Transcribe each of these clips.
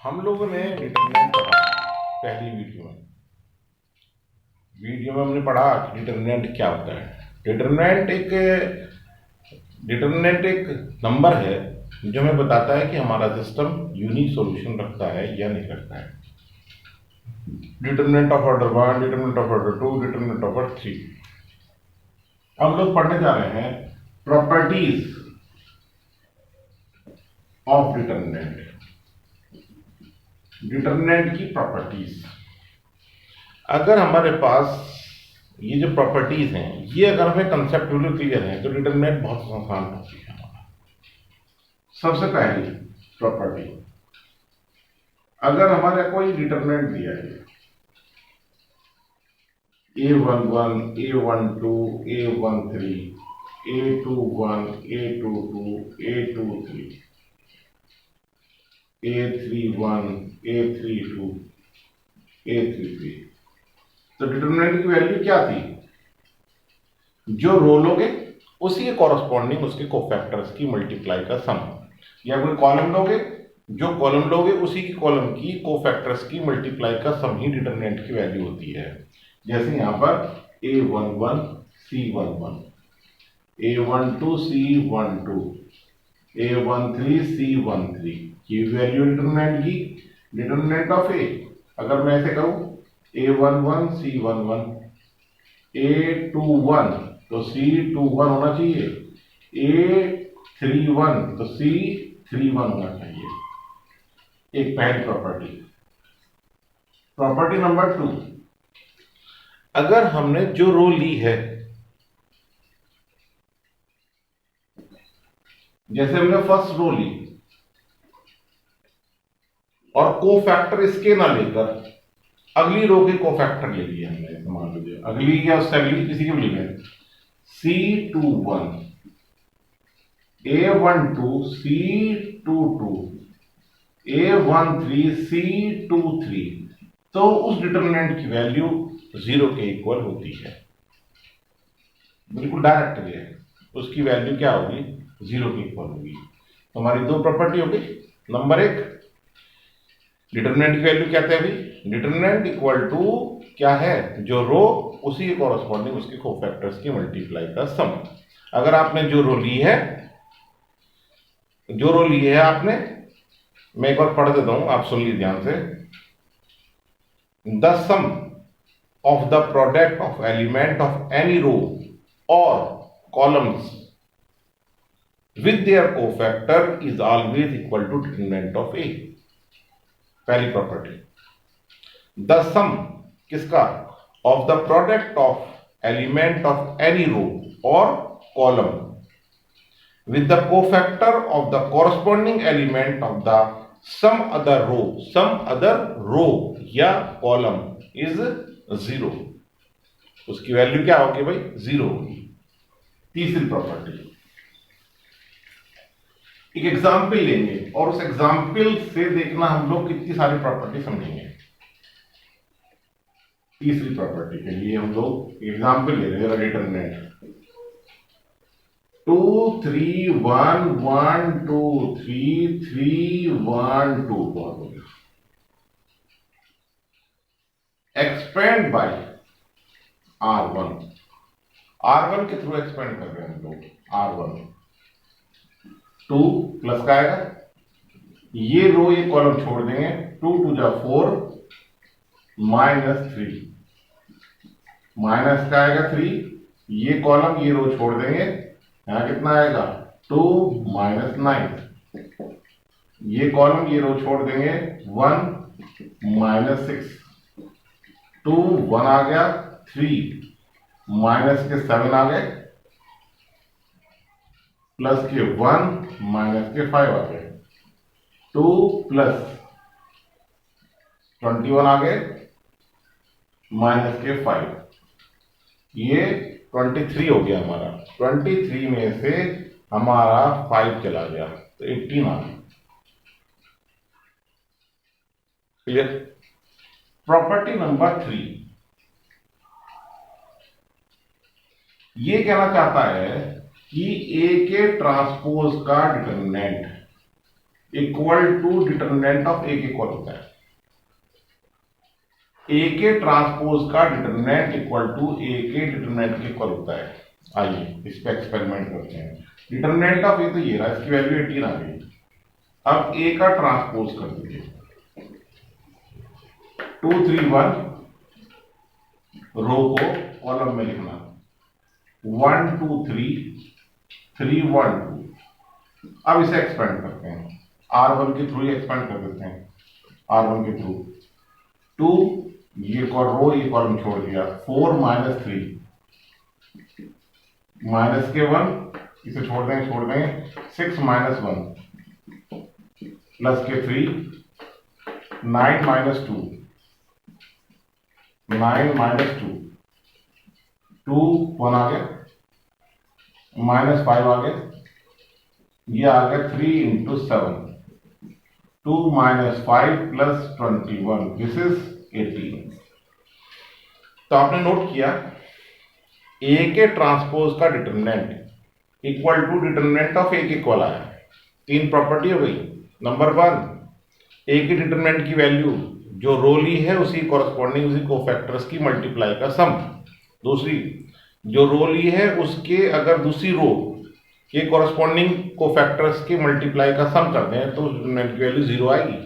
हम लोगों ने डिटरमिनेंट पढ़ा पहली वीडियो में हमने पढ़ा कि डिटरमिनेंट क्या होता है। डिटरमिनेंट एक नंबर है जो हमें बताता है कि हमारा सिस्टम यूनिक सॉल्यूशन रखता है या नहीं रखता है। Determinant of order 1, determinant of order 2, determinant of order 3। हम लोग पढ़ने जा रहे हैं प्रॉपर्टीज ऑफ डिटरमिनेंट की प्रॉपर्टीज। अगर हमारे पास ये जो प्रॉपर्टीज हैं ये अगर हमें कंसेप्चुअली क्लियर है तो डिटरमिनेंट बहुत आसान होती है हमारा। सबसे पहली प्रॉपर्टी, अगर हमारा कोई डिटरमिनेंट दिया है A11, A12, A13, A21, A22, A23, A31, A32, A33, तो डिटरमिनेंट की वैल्यू क्या थी? जो रो लोगे उसी के कॉरस्पॉन्डिंग उसके कोफैक्टर्स की मल्टीप्लाई का सम, या कोई कॉलम लोगे, जो कॉलम लोगे उसी की कॉलम की कोफैक्टर्स की मल्टीप्लाई का सम ही डिटरमिनेंट की वैल्यू होती है। जैसे यहां पर A11 C11, A12 C12, A13 C13, ये वैल्यू डिटरमिनेंट की। डिटरमिनेंट ऑफ ए अगर मैं ऐसे कहूं A11 C11, A21 तो C21 होना चाहिए, A31 तो C31 होना चाहिए। एक पहली प्रॉपर्टी। प्रॉपर्टी नंबर 2, अगर हमने जो रो ली है, जैसे हमने फर्स्ट रो ली और कोफैक्टर इसके ना लेकर अगली रो के कोफैक्टर ले लिए हमने, मान लीजिए अगली या उससे अगली किसी के भी लिए C21, A12 C22, A13 C23, तो उस डिटरमिनेंट की वैल्यू 0 के इक्वल होती है। बिल्कुल डायरेक्ट है, उसकी वैल्यू क्या होगी? 0 के इक्वल होगी। तो हमारी दो प्रॉपर्टी होगी। नंबर 1, डिटरमिनेंट की वैल्यू क्या थे अभी? डिटरमिनेंट इक्वल टू क्या है? जो रो उसी के कॉरस्पॉन्डिंग उसके कोफैक्टर्स की मल्टीप्लाई का सम। अगर आपने जो रो ली है आपने, मैं एक बार पढ़ देता हूं, आप सुन लीजिए ध्यान से। The sum of the product of element of any row और columns with their cofactor is always equal to determinant of A। पहली प्रॉपर्टी, द सम किसका? Of the product of element of any row और column with the cofactor of the corresponding element of the some other row या column is 0। उसकी value क्या होगी भाई? 0 होगी। तीसरी प्रॉपर्टी, एक एग्जाम्पल लेंगे और उस एग्जाम्पल से देखना हम लोग कितनी सारी प्रॉपर्टी समझेंगे। तीसरी प्रॉपर्टी के लिए हम लोग एग्जाम्पल ले रहे हैं डिटरमिनेंट 2 3 1 1 2 3 3 1 2 बहुत हो गया। एक्सपेंड बाय R1 के थ्रू एक्सपेंड कर रहे हैं हम लोग। R1 2 प्लस का आएगा, ये रो ये कॉलम छोड़ देंगे, 2 2 जा 4 -3, माइनस का आएगा 3, ये कॉलम ये रो छोड़ देंगे, यहां कितना आएगा? 2 -9, ये कॉलम ये रो छोड़ देंगे, 1 -6, 2 1 आ गया, 3 माइनस के 7 आ गए, प्लस के 1 माइनस के 5 आ गए, 2 प्लस 21 आ गए, माइनस के 5, ये 23 हो गया हमारा। 23 में से हमारा 5 चला गया तो 18 आ गया। क्लियर? प्रॉपर्टी नंबर 3, ये कहना चाहता है कि ए के ट्रांसपोज का determinant, equal to determinant of A के इक्वल होता है। ए के ट्रांसपोज का डिटरमिनेंट इक्वल टू ए के डिटरमिनेंट के इक्वल होता है। आइए इस पे एक्सपेरिमेंट करते हैं। डिटरमिनेंट ऑफ ए तो ये रहा, इसकी वैल्यू 18 आ गई। अब ए का ट्रांसपोज कर दीजिए, 2 3 1 रो को कॉलम में लिखना, 1 2 3 3 1 2। अब इसे एक्सपेंड करते हैं, R1 के थ्रू एक्सपेंड कर देते हैं, R1 के थ्रू 2, ये रो ये कॉलम छोड़ दिया, 4 - 3 माइनस के 1, इसे छोड़ देंगे 6 - 1 प्लस के 3, 9 - 2 9 - 2 2 1 आ गया, -5 आ गया, ये आ गया 3 × 7 2 - 5 + 21 दिस इज 18। तो आपने नोट किया ए के ट्रांसपोज का determinant equal to determinant of A के इक्वल आया। 3 प्रॉपर्टी हो गई। नंबर 1, ए के डिटरमिनेंट की वैल्यू जो रो ली है उसी कॉरस्पॉन्डिंग उसी कोफैक्टर्स की मल्टीप्लाई का सम। दूसरी, जो रो ली है उसके अगर दूसरी रो के कॉरस्पॉन्डिंग कोफैक्टर्स के मल्टीप्लाई का सम कर दें तो डिटरमिनेंट की वैल्यू 0 आएगी।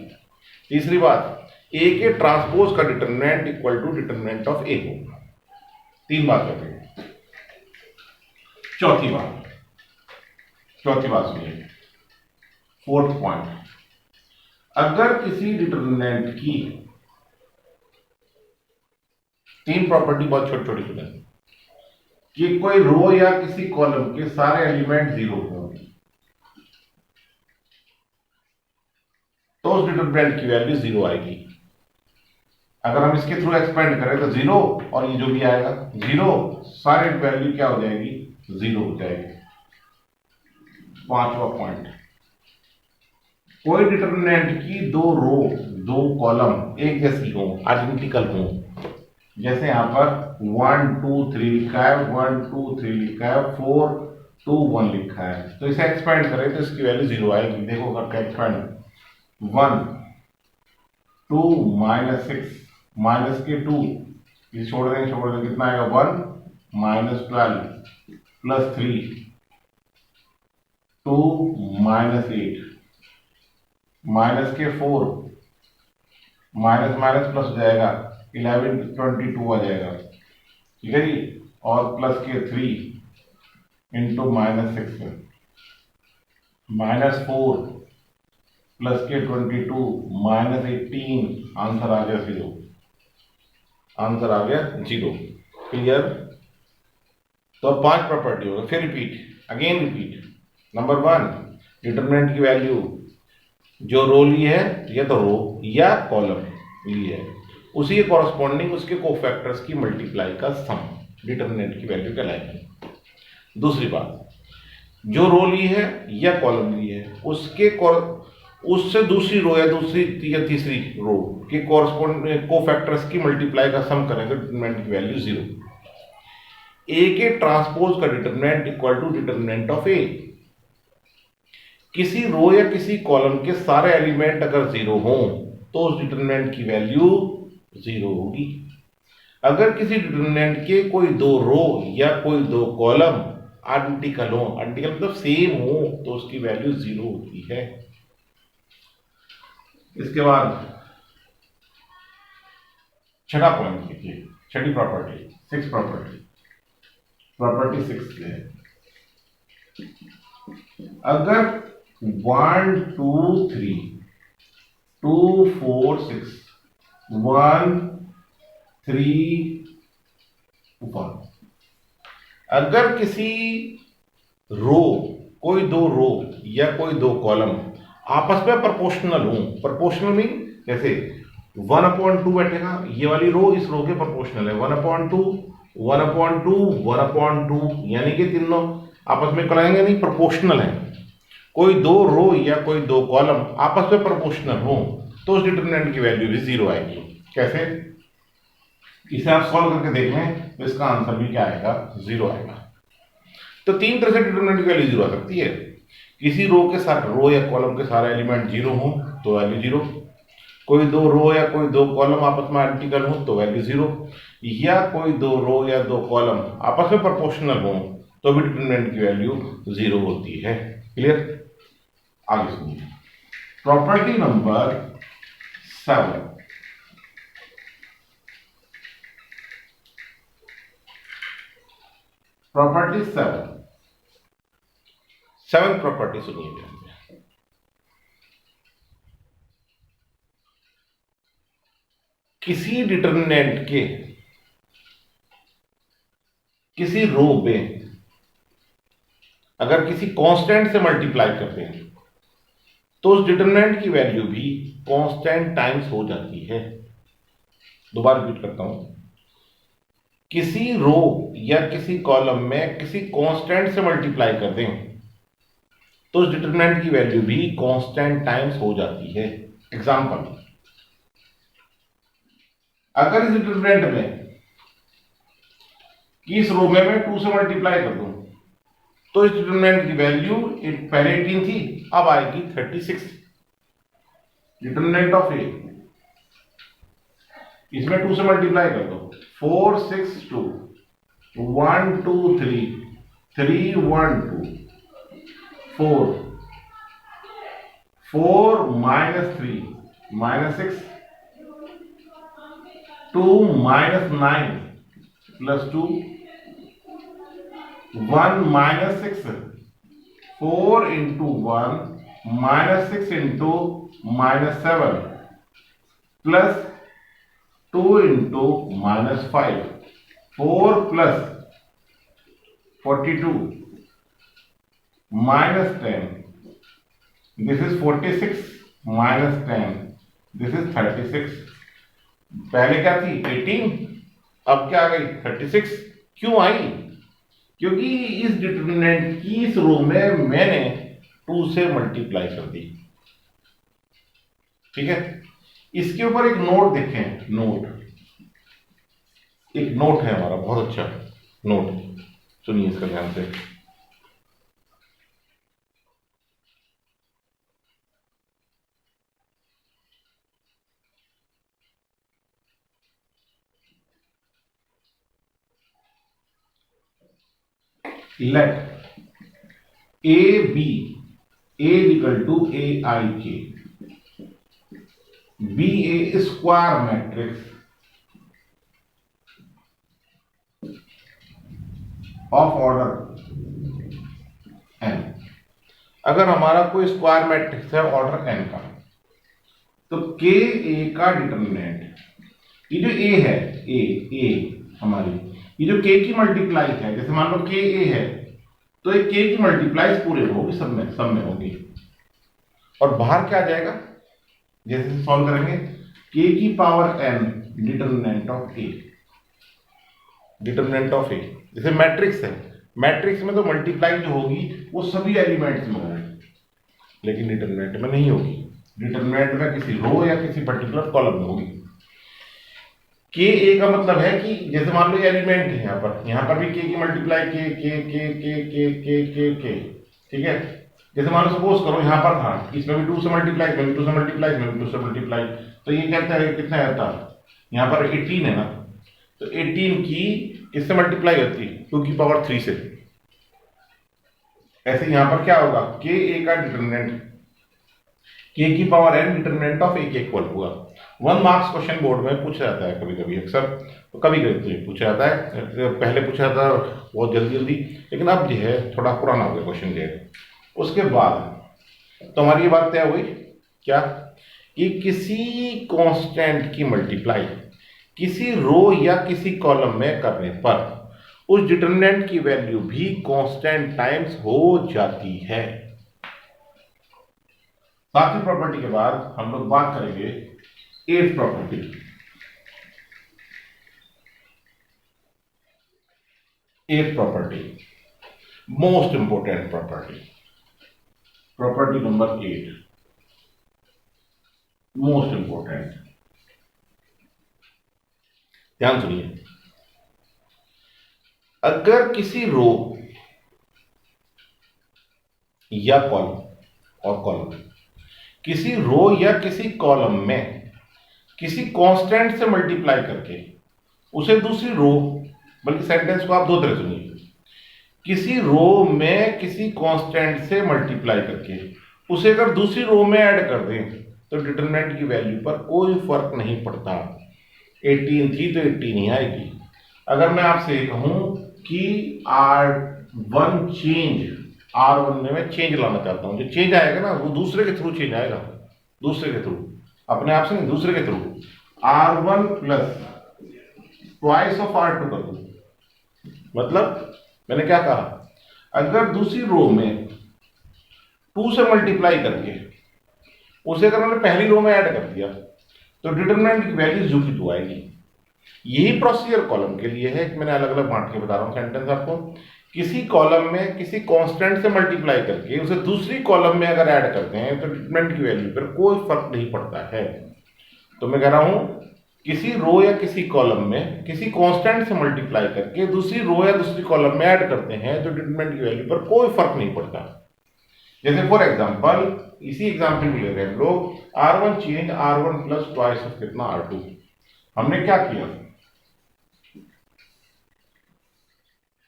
तीसरी बात, ए के ट्रांसपोज का determinant equal to determinant of A होगा। 3 बात कहते हैं। चौथी बात सुनिए, 4th पॉइंट, अगर किसी डिटरमिनेंट की 3 प्रॉपर्टी बहुत छोटी छोटी सुने कि कोई रो या किसी कॉलम के सारे एलिमेंट 0 हो तो उस डिटरमिनेंट की वैल्यू 0 आएगी। अगर हम इसके थ्रू एक्सपेंड करें तो 0 और ये जो भी आएगा 0, सारी वैल्यू क्या हो जाएगी, 0 हो जाएगी। 5वां पॉइंट, कोई डिटरमिनेंट की 2 रो 2 कॉलम एक जैसी हो, आइडेंटिकल हो, जैसे यहां पर 1 2 3 लिखा है, 1 2 3 लिखा है, 4 2 1 लिखा है, तो इसे एक्सपेंड करें तो इसकी वैल्यू 0 आएगी। देखो करके एक्सपेंड, 1 2 -6 माइनस के 2, ये छोड़ देंगे कितना आएगा, 1 -12 प्लस 3 2 -8 माइनस के 4 माइनस प्लस हो जाएगा 11 22 आ जाएगा, ठीक है जी, और प्लस के 3 इंटू -6 -4 प्लस के 22 -18, आंसर आ गया 0। आंसर आ गया 0। क्लियर। तो 5 प्रॉपर्टी होगा। फिर रिपीट। नंबर 1, डिटरमिनेंट की वैल्यू जो रो ली है या तो रो या कॉलम ली है उसी के कॉरस्पॉन्डिंग उसके कोफैक्टर्स की मल्टीप्लाई का सम डिटरमिनेंट की वैल्यू कहलाएगी। दूसरी बात, जो रो ली है या कॉलम ली है उससे दूसरी रो या तीसरी रो के कॉरस्पॉन्डिंग कोफैक्टर्स की मल्टीप्लाई का सम करेंगे, डिटरमिनेंट की वैल्यू 0। ए के ट्रांसपोज का determinant equal to determinant of A. किसी रो या किसी कॉलम के सारे एलिमेंट अगर 0 हों तो उस डिटरमिनेंट की वैल्यू 0 होगी। अगर किसी डिटरमिनेंट के कोई 2 रो या कोई 2 कॉलम आइडेंटिकल हो, आइडेंटिकल मतलब सेम हो, तो उसकी वैल्यू 0 होती है। इसके बाद 6वां पॉइंट देखिए, 6ठी प्रॉपर्टी, 6 प्रॉपर्टी 6 है, अगर 1 2 3 2 4 6 1 3 1, अगर किसी रो कोई 2 रो या कोई 2 कॉलम आपस में प्रोपोर्शनल हो, प्रोपोर्शनल मीन जैसे 1/2 बैठेगा, ये वाली रो इस रो के प्रोपोर्शनल है, 1/2 1/2 1/2, यानी कि तीनों आपस में कराएंगे नहीं, प्रोपोर्शनल है। कोई 2 रो या कोई 2 कॉलम आपस में प्रोपोर्शनल हो तो उस डिटरमिनेंट की वैल्यू भी 0 आएगी। कैसे, इसे आप सॉल्व करके देख लें तो इसका आंसर भी क्या आएगा, 0 आएगा। तो 3 तरह से डिटरमिनेंट की वैल्यू 0 आ सकती है। किसी रो के साथ रो या कॉलम के सारे एलिमेंट जीरो हो तो वैल्यू जीरो, कोई दो रो या कोई दो कॉलम आपस में आइडेंटिकल हो तो वैल्यू जीरो, या कोई दो रो या दो कॉलम आपस में प्रोपोर्शनल हो तो भी डिटरमिनेंट की वैल्यू जीरो होती है। क्लियर? आगे सुनिए प्रॉपर्टी नंबर 7। प्रॉपर्टी 7 प्रॉपर्टी सुनिए ध्यान से। किसी डिटरमिनेंट के किसी रो में अगर किसी कांस्टेंट से मल्टीप्लाई करते हैं तो उस डिटरमिनेंट की वैल्यू भी कांस्टेंट टाइम्स हो जाती है। दोबारा रिपीट करता हूं, किसी रो या किसी कॉलम में किसी कांस्टेंट से मल्टीप्लाई कर दें तो उस डिटरमिनेंट की वैल्यू भी कांस्टेंट टाइम्स हो जाती है। एग्जांपल, अगर इस डिटरमिनेंट में इस रो में मैं 2 से मल्टीप्लाई कर दूं तो इस डिटरमिनेंट की वैल्यू पहले 18 थी, अब आएगी 36। डिटरमिनेंट ऑफ ए, इसमें 2 से मल्टीप्लाई कर दो, 4 6 2 1 2 3 3 1 2 4 4 -3 -6 2 -9 +2 1 -6 4 into 1 -6 into -7 plus 2 into -5 4 plus 42 minus 10, this is 46 minus 10, this is 36। पहले क्या थी 18, अब क्या आ गई 36। क्यों आई? क्योंकि इस डिटरमिनेंट की इस रो में मैंने 2 से मल्टीप्लाई कर दी। ठीक है, इसके ऊपर एक नोट देखें, एक नोट है हमारा बहुत अच्छा नोट, सुनिए इसका ध्यान से। Let A be A equal to A I K be a square matrix of order n. अगर हमारा कोई स्क्वायर मैट्रिक्स है ऑर्डर एन का, तो के ए का डिटरमिनेंट, ये जो ए है, ए हमारी, ये जो के की मल्टीप्लाई है, जैसे मान लो के ए है तो ये के की मल्टीप्लाई पूरे में होगी, सब में होगी, और बाहर क्या आ जाएगा जैसे सॉल्व करेंगे, के की पावर एन डिटरमिनेंट ऑफ ए। जैसे मैट्रिक्स है, मैट्रिक्स में तो मल्टीप्लाई जो होगी वो सभी एलिमेंट्स में होगी, लेकिन डिटरमिनेंट में नहीं होगी। डिटरमिनेंट में किसी रो या किसी पर्टिकुलर कॉलम में होगी। के ए का मतलब है कि जैसे मान लो एलिमेंट है यहाँ पर भी के की मल्टीप्लाई के, ठीक है। जैसे मान लो सपोज करो यहाँ पर था, इसमें भी 2 से मल्टीप्लाई, इसमें भी 2 से मल्टीप्लाई, इसमें भी 2 से मल्टीप्लाई, तो ये कहता है कितना आता है, यहाँ पर 18 है ना, तो 18 की किससे मल्टीप्लाई होती है 2 की पावर 3 से। ऐसे यहाँ पर क्या होगा, के ए का डिटरमिनेंट के की power N determinant of A के इक्वल होगा। 1 मार्क्स क्वेश्चन बोर्ड में पूछा जाता है कभी कभी, अक्सर तो कभी कभी पूछा जाता है, पहले पूछा जाता है बहुत जल्दी, लेकिन अब जो है थोड़ा पुराना हो गया क्वेश्चन जो है। उसके बाद तो हमारी ये बात तय हुई क्या, कि किसी कांस्टेंट की मल्टीप्लाई किसी रो या किसी कॉलम में करने पर उस डिटरमिनेंट की वैल्यू भी कांस्टेंट टाइम्स हो जाती है। सातवीं प्रॉपर्टी के बाद हम लोग बात करेंगे 8th property. 8th property most important property number 8 most important. ध्यान सुनिए, अगर किसी रो या कॉलम और कॉलम, किसी रो या किसी कॉलम में किसी कांस्टेंट से मल्टीप्लाई करके उसे दूसरी रो, बल्कि सेंटेंस को आप दो तरह सुनिए, किसी रो में किसी कांस्टेंट से मल्टीप्लाई करके उसे अगर दूसरी रो में ऐड कर दें तो डिटरमिनेंट की वैल्यू पर कोई फर्क नहीं पड़ता। 18 थी तो 18 ही आएगी। अगर मैं आपसे कहूं कि R1 चेंज, R1 में मैं चेंज लाना चाहता हूं, जो चेंज आएगा ना वो दूसरे के थ्रू चेंज आएगा, दूसरे के थ्रू, अपने आप से नहीं, दूसरे के through. R1 plus twice of R2 कर दूं, मतलब मैंने क्या कहा, अगर दूसरी रो में 2 से मल्टीप्लाई करके उसे अगर मैंने पहली रो में ऐड कर दिया तो डिटरमिनेंट की वैल्यू जो की 2 आएगी। यही प्रोसीजर कॉलम के लिए है कि मैंने अलग अलग बांट के बता रहा हूं सेंटेंस आपको। किसी कॉलम में किसी कांस्टेंट से मल्टीप्लाई करके उसे दूसरी कॉलम में अगर ऐड करते हैं तो डिटरमिनेंट की वैल्यू पर कोई फर्क नहीं पड़ता है। तो मैं कह रहा हूं किसी रो या किसी कॉलम में किसी कांस्टेंट से मल्टीप्लाई करके दूसरी रो या दूसरी कॉलम में ऐड करते हैं तो डिटरमिनेंट की वैल्यू पर कोई फर्क नहीं पड़ता। जैसे फॉर एग्जांपल, इसी एग्जांपल में ले रहे हैं हम लोग, R1 change R1 plus twice of कितना R2। हमने क्या किया,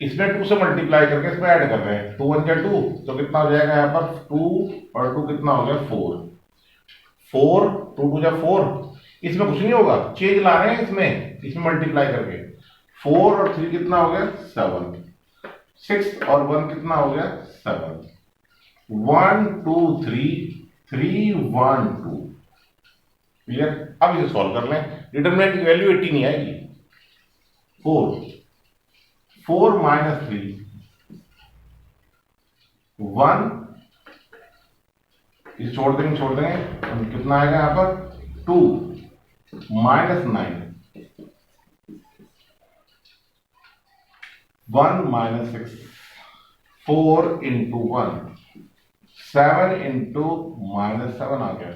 इसमें 2 से मल्टीप्लाई करके इसमें ऐड कर रहे हैं, 2 1 जा 2, तो कितना हो जाएगा यहाँ पर 2 और 2 कितना हो गया 4, 4 2 2 जा 4। इसमें कुछ नहीं होगा, चेंज ला रहे हैं इसमें मल्टीप्लाई करके, 4 और 3 कितना हो गया 7, 6 और 1 कितना हो गया 7, 1 2 3 3 1 2। क्लियर। अब इसे सॉल्व कर लें, डिटरमिनेंट की वैल्यू 18 ही आएगी। 4 माइनस 3 1, इस छोड़ देंगे कितना आएगा यहां पर 2 minus 9 1 minus 6 4 into 1 7 into minus 7 आ गया,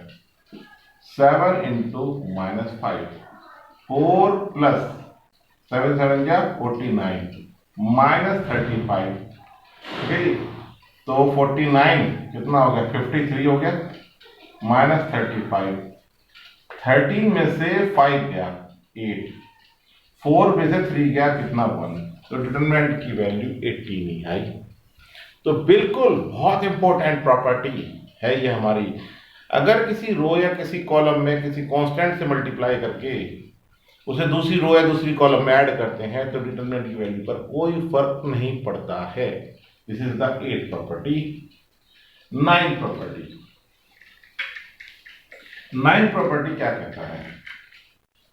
7 इंटू माइनस 5, 4 प्लस 7 7 जा 49 माइनस 35। ठीक है जी, तो 49 कितना हो गया 53 हो गया, माइनस 35, 13 में से 5 गया 8, 4 में से 3 गया कितना 1, तो डिटरमिनेंट की वैल्यू 18 ही आई। तो बिल्कुल बहुत इंपॉर्टेंट प्रॉपर्टी है ये हमारी। अगर किसी रो या किसी कॉलम में किसी कांस्टेंट से मल्टीप्लाई करके उसे दूसरी रो या दूसरी कॉलम में ऐड करते हैं तो डिटरमिनेंट की वैल्यू पर कोई फर्क नहीं पड़ता है। This is the 8th property. 9th property, 9th property क्या कहता है,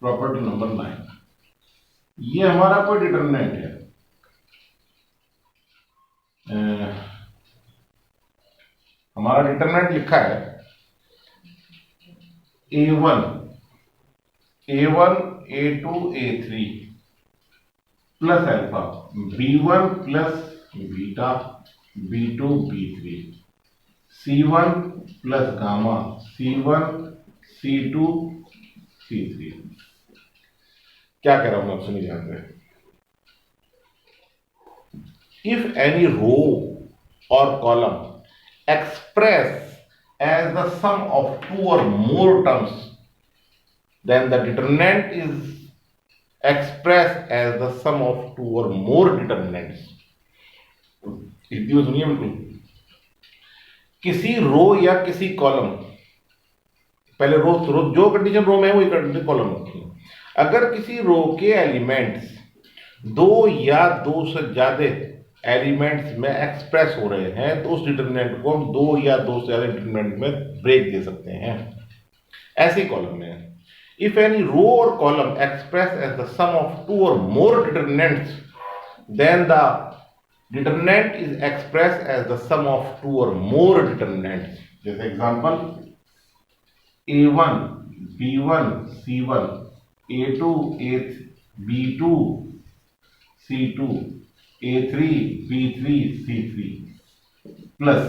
प्रॉपर्टी नंबर 9, ये हमारा कोई डिटरमिनेंट है, हमारा डिटरमिनेंट लिखा है A1 A2 A3 plus alpha, B1 plus beta B2 B3, C1 plus gamma C1 C2 C3। क्या कह रहा हूं मैं आपसे नहीं जान रहे। If any row or column express as the sum of 2 or more terms, then the determinant is expressed as the sum of 2 or more determinants। Hindi में सुनिए बिल्कुल। किसी रो या किसी कॉलम, पहले रो जो कंडीशन रो में है वही कंडीशन कॉलम में। अगर किसी रो के एलिमेंट्स 2 या 2 से ज्यादा एलिमेंट्स में एक्सप्रेस हो रहे हैं तो उस डिटरमिनेंट को हम 2 या 2 से ज्यादा डिटरमिनेंट में ब्रेक दे सकते हैं। ऐसी कॉलम में if any row or column expressed as the sum of 2 or more determinants, then the determinant is expressed as the sum of 2 or more determinants। जैसे example A1 B1 C1 A2 B2 C2 A3 B3 C3 plus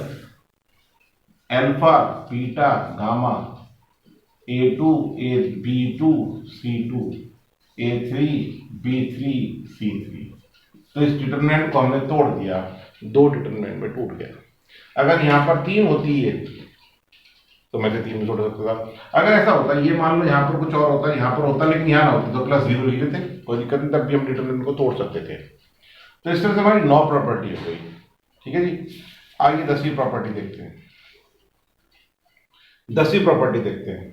alpha beta gamma A2 B2 C2 A3 B3 C3। तो इस determinant को हमने तोड़ दिया, 2 determinant में टूट गया। अगर यहाँ पर 3 होती है तो मैं से 3 में छोड़ सकता था। अगर ऐसा होता है, ये मान लो यहाँ पर कुछ और होता है, यहाँ पर होता लेकिन यहाँ ना होती तो प्लस 0 लिख लेते, कोई दिक्कत नहीं, तब भी हम डिटरमिनेंट को तोड़ सकते थे। तो इस तरह से हमारी 9 प्रॉपर्टी हो गई। ठीक है जी, आइए 10वीं प्रॉपर्टी देखते हैं। 10वीं प्रॉपर्टी देखते हैं।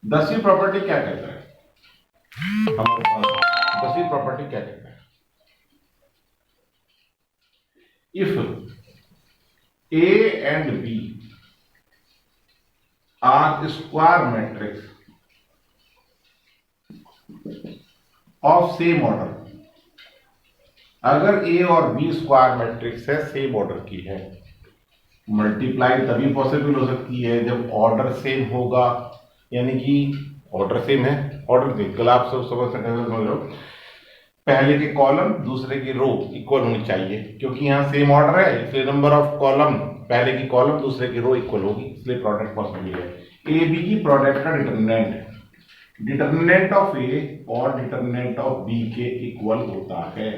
10वीं प्रॉपर्टी क्या कहता है हमारे पास? 10वीं प्रॉपर्टी क्या कहता है? If A and B are square matrix of same order, अगर A और B स्क्वायर मैट्रिक्स है, सेम ऑर्डर की है, मल्टीप्लाई तभी पॉसिबल हो सकती है जब ऑर्डर सेम होगा, यानी कि ऑर्डर सेम है, ऑर्डर देखकर आप सब समझ लो, पहले के कॉलम दूसरे की रो इक्वल होनी चाहिए, क्योंकि यहाँ सेम ऑर्डर है इसलिए नंबर ऑफ कॉलम, पहले की कॉलम दूसरे की रो इक्वल होगी, इसलिए प्रोडक्ट पॉसिबल है। ए बी की प्रोडक्ट का डिटरमिनेंट ऑफ ए और डिटरमिनेंट ऑफ बी के इक्वल होता है।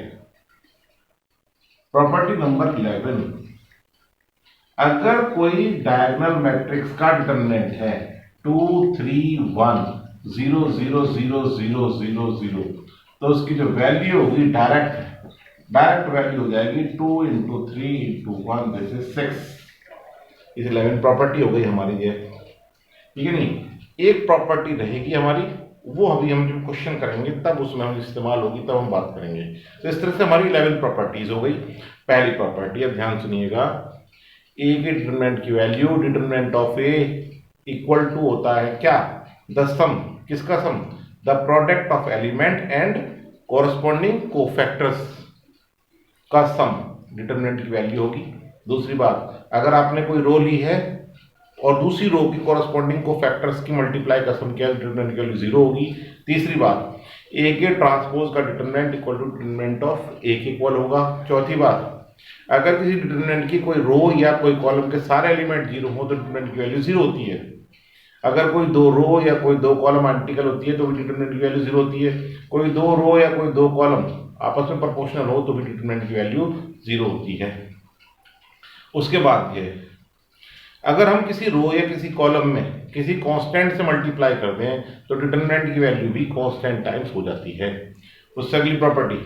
प्रॉपर्टी नंबर 11, अगर कोई डायगोनल मैट्रिक्स का डिटरमिनेंट है 2 3 1 0 0 0 0 0 0, तो उसकी जो वैल्यू होगी डायरेक्ट वैल्यू हो जाएगी 2 × 3 × 1 दिस इज 6। इस 11 प्रॉपर्टी हो गई हमारी ये, ठीक है नहीं। एक प्रॉपर्टी रहेगी हमारी, वो अभी हम जब क्वेश्चन करेंगे तब उसमें हम इस्तेमाल होगी, तब हम बात करेंगे। तो इस तरह से हमारी 11 प्रॉपर्टीज हो गई। पहली प्रॉपर्टी, अब ध्यान सुनिएगा, ए के डिटरमिनेंट की value determinant of A equal to होता है क्या? द सम, किसका sum? The product of element and corresponding cofactors का सम डिटरमिनेंट की वैल्यू होगी। दूसरी बात, अगर आपने कोई रो ली है और दूसरी रो की कोरस्पॉन्डिंग कोफैक्टर्स की मल्टीप्लाई का सम क्या, डिटरमिनेंट की वैल्यू 0 होगी। तीसरी बात, ए के ट्रांसपोज का determinant equal to determinant of A के इक्वल होगा। चौथी बात, अगर किसी डिटरमिनेंट की कोई रो या कोई कॉलम के सारे एलिमेंट 0 हो तो डिटरमिनेंट की वैल्यू 0 होती है। अगर कोई 2 रो या कोई 2 कॉलम आइडेंटिकल होती है तो भी डिटरमिनेंट की वैल्यू 0 होती है। कोई 2 रो या कोई 2 कॉलम आपस में प्रोपोर्शनल हो तो भी डिटरमिनेंट की वैल्यू 0 होती है। उसके बाद ये, अगर हम किसी रो या किसी कॉलम में किसी कांस्टेंट से मल्टीप्लाई करते हैं तो डिटरमिनेंट की वैल्यू भी कांस्टेंट टाइम्स हो जाती है। उससे अगली प्रॉपर्टी,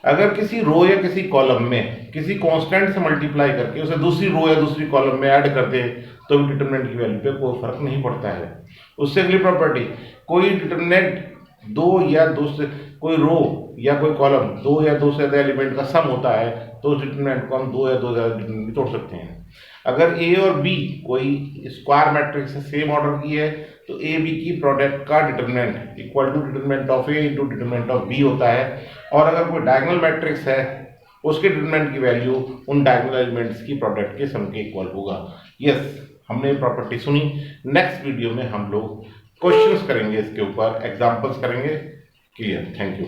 अगर किसी रो या किसी कॉलम में किसी कांस्टेंट से मल्टीप्लाई करके उसे दूसरी रो या दूसरी कॉलम में ऐड कर दें तो भी डिटरमिनेंट की वैल्यू पे कोई फर्क नहीं पड़ता है। उससे अगली प्रॉपर्टी, कोई डिटरमिनेंट दो या दूसरे, कोई रो या कोई कॉलम 2 या 2 से ज्यादा एलिमेंट का सम होता है तो उस डिटरमिनेंट को हम 2 या 2 से ज्यादा डिटरमिनेंट तोड़ सकते हैं। अगर ए और बी कोई स्क्वायर मैट्रिक्स से सेम ऑर्डर की है तो ए बी की प्रोडक्ट का determinant equal to determinant of A into determinant of B होता है। और अगर कोई डायगोनल मैट्रिक्स है उसके डिटरमिनेंट की वैल्यू उन डायगोनल एलिमेंट्स की प्रोडक्ट के सम के इक्वल होगा। यस, हमने प्रॉपर्टी सुनी। नेक्स्ट वीडियो में हम लोग क्वेश्चंस करेंगे, इसके ऊपर एग्जांपल्स करेंगे। क्लियर? Thank you.